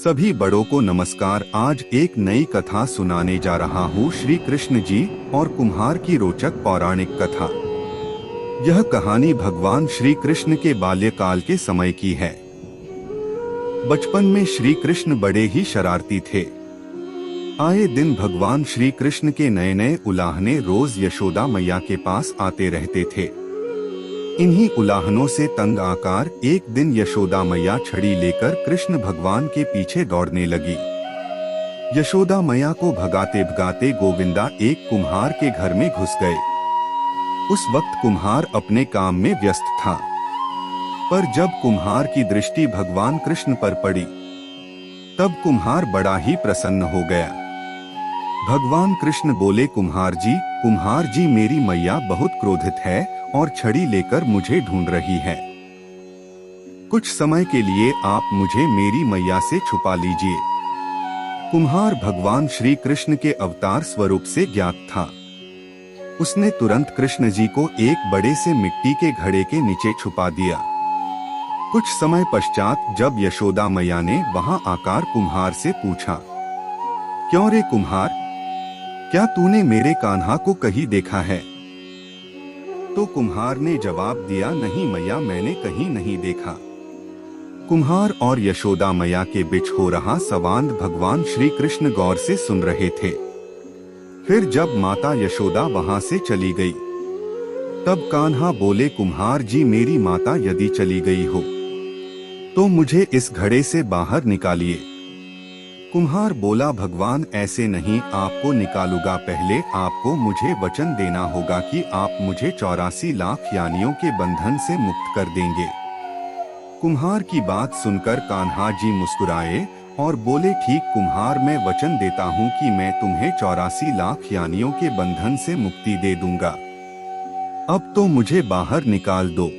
सभी बड़ों को नमस्कार। आज एक नई कथा सुनाने जा रहा हूँ, श्री कृष्ण जी और कुम्हार की रोचक पौराणिक कथा। यह कहानी भगवान श्री कृष्ण के बाल्यकाल के समय की है। बचपन में श्री कृष्ण बड़े ही शरारती थे। आए दिन भगवान श्री कृष्ण के नए नए उलाहने रोज यशोदा मैया के पास आते रहते थे। इन्हीं उलाहनों से तंग आकर एक दिन यशोदा मैया छड़ी लेकर कृष्ण भगवान के पीछे दौड़ने लगी। यशोदा मैया को भगाते भगाते गोविंदा एक कुम्हार के घर में घुस गए। उस वक्त कुम्हार अपने काम में व्यस्त था, पर जब कुम्हार की दृष्टि भगवान कृष्ण पर पड़ी तब कुम्हार बड़ा ही प्रसन्न हो गया। भगवान कृष्ण बोले, कुम्हार जी मेरी मैया बहुत क्रोधित है और छड़ी लेकर मुझे ढूंढ रही है। कुछ समय के लिए आप मुझे मेरी मैया से छुपा लीजिए। कुम्हार भगवान श्री कृष्ण के अवतार स्वरूप से ज्ञात था। उसने तुरंत कृष्ण जी को एक बड़े से मिट्टी के घड़े के नीचे छुपा दिया। कुछ समय पश्चात जब यशोदा मैया ने वहां आकर कुम्हार से पूछा, क्यों रे कुम्हार, क्या तूने मेरे कान्हा को कहीं देखा है? तो कुम्हार ने जवाब दिया, नहीं मैया, मैंने कहीं नहीं देखा। कुम्हार और यशोदा मैया के बीच हो रहा संवाद भगवान श्री कृष्ण गौर से सुन रहे थे। फिर जब माता यशोदा वहां से चली गई तब कान्हा बोले, कुम्हार जी मेरी माता यदि चली गई हो तो मुझे इस घड़े से बाहर निकालिए। कुम्हार बोला, भगवान ऐसे नहीं आपको निकालूंगा, पहले आपको मुझे वचन देना होगा कि आप मुझे 84 लाख यानियों के बंधन से मुक्त कर देंगे। कुम्हार की बात सुनकर कान्हा जी मुस्कुराए और बोले, ठीक कुम्हार, मैं वचन देता हूँ कि मैं तुम्हें 84 लाख यानियों के बंधन से मुक्ति दे दूंगा। अब तो मुझे बाहर निकाल दो।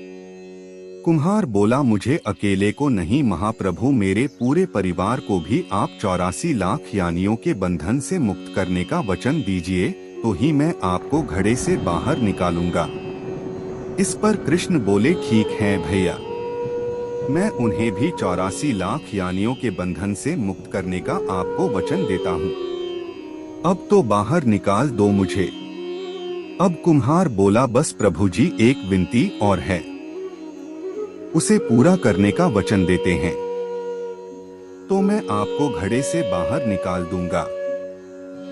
कुम्हार बोला, मुझे अकेले को नहीं महाप्रभु, मेरे पूरे परिवार को भी आप 84 लाख यानियों के बंधन से मुक्त करने का वचन दीजिए, तो ही मैं आपको घड़े से बाहर निकालूंगा। इस पर कृष्ण बोले, ठीक है भैया, मैं उन्हें भी 84 लाख यानियों के बंधन से मुक्त करने का आपको वचन देता हूँ। अब तो बाहर निकाल दो मुझे। अब कुम्हार बोला, बस प्रभु जी, एक विनती और है, उसे पूरा करने का वचन देते हैं तो मैं आपको घड़े से बाहर निकाल दूंगा।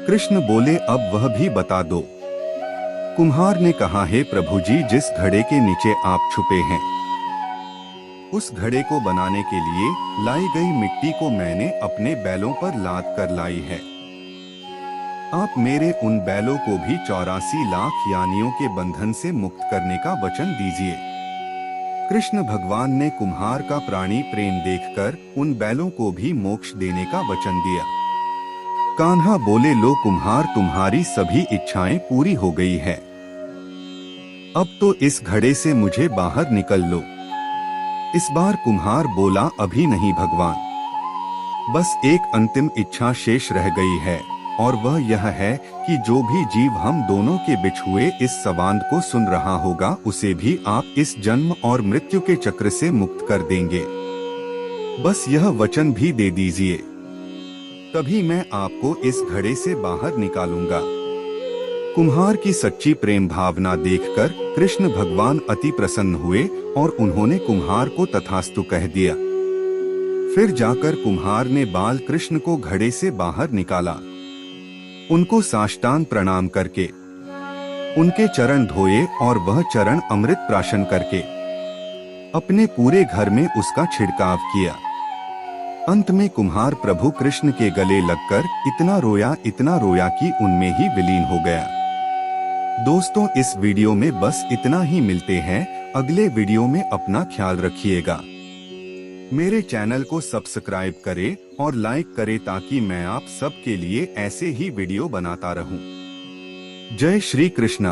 कृष्ण बोले, अब वह भी बता दो। कुम्हार ने कहा, हे प्रभु जी, जिस घड़े के नीचे आप छुपे हैं उस घड़े को बनाने के लिए लाई गई मिट्टी को मैंने अपने बैलों पर लाद कर लाई है। आप मेरे उन बैलों को भी 84 लाख यानियों के बंधन से मुक्त करने का वचन दीजिए। कृष्ण भगवान ने कुम्हार का प्राणी प्रेम देखकर उन बैलों को भी मोक्ष देने का वचन दिया। कान्हा बोले, लो कुम्हार, तुम्हारी सभी इच्छाएं पूरी हो गई है। अब तो इस घड़े से मुझे बाहर निकल लो। इस बार कुम्हार बोला, अभी नहीं भगवान, बस एक अंतिम इच्छा शेष रह गई है, और वह यह है कि जो भी जीव हम दोनों के बीच हुए इस संवाद को सुन रहा होगा उसे भी आप इस जन्म और मृत्यु के चक्र से मुक्त कर देंगे। बस यह वचन भी दे दीजिए, तभी मैं आपको इस घड़े से बाहर निकालूंगा। कुम्हार की सच्ची प्रेम भावना देखकर कृष्ण भगवान अति प्रसन्न हुए और उन्होंने कुम्हार को तथास्तु कह दिया। फिर जाकर कुम्हार ने बाल कृष्ण को घड़े से बाहर निकाला। उनको साष्टांग प्रणाम करके उनके चरण धोए और वह चरण अमृत प्राशन करके अपने पूरे घर में उसका छिड़काव किया। अंत में कुम्हार प्रभु कृष्ण के गले लगकर इतना रोया कि उनमें ही विलीन हो गया। दोस्तों, इस वीडियो में बस इतना ही। मिलते हैं अगले वीडियो में। अपना ख्याल रखिएगा। मेरे चैनल को सब्सक्राइब करें और लाइक करें ताकि मैं आप सबके लिए ऐसे ही वीडियो बनाता रहूं। जय श्री कृष्णा।